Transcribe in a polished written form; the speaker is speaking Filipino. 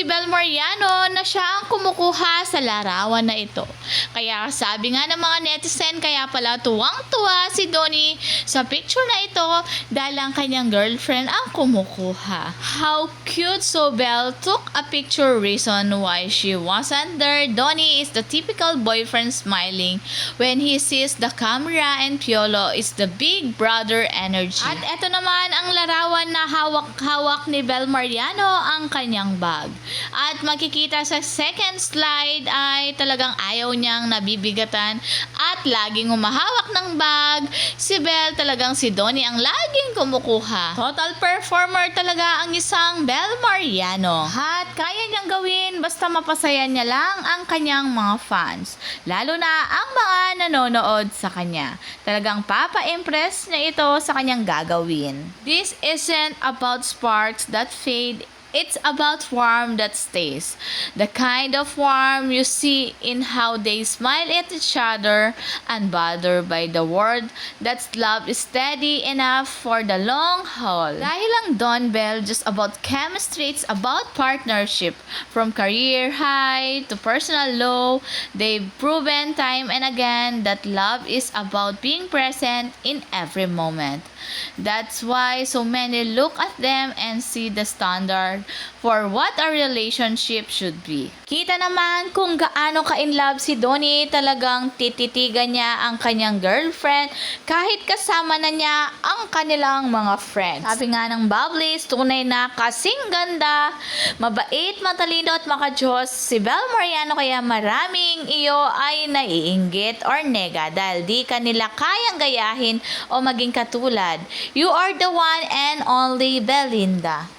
si Bel Mariano na siya ang kumukuha sa larawan na ito. Kaya sabi nga ng mga netizen, kaya pala tuwang-tuwa si Donnie sa picture na ito dahil ang kanyang girlfriend ang kumukuha. How cute! So Bel took a picture, reason why she wasn't there. Donnie is the typical boyfriend smiling when he sees the camera, and Piolo is the big brother energy. At eto naman ang larawan na hawak-hawak ni Bel Mariano ang kanyang bag. At makikita sa second slide ay talagang ayaw niyang nabibigatan at laging humahawak ng bag. Si Bel, talagang si Donnie ang laging kumukuha. Total performer talaga ang isang Bel Mariano. At kaya niyang gawin basta mapasaya niya lang ang kanyang mga fans. Lalo na ang mga nanonood sa kanya. Talagang papa-impress niya ito sa kanyang gagawin. This isn't about sparks that fade. It's about warmth that stays. The kind of warmth you see in how they smile at each other, unbothered by the world. That love is steady enough for the long haul. Dahil ang Don Bell just about chemistry, it's about partnership. From career high to personal low, they've proven time and again that love is about being present in every moment. That's why so many look at them and see the standard for what a relationship should be. Kita naman kung gaano ka-in-love si Donnie, talagang tititigan niya ang kanyang girlfriend kahit kasama na niya ang kanilang mga friends. Sabi nga ng Bubblies, tunay na kasing ganda, mabait, matalino at makajos si Bel Mariano, kaya maraming iyo ay naiinggit or nega dahil di kanila kayang gayahin o maging katulad. You are the one and only Belinda.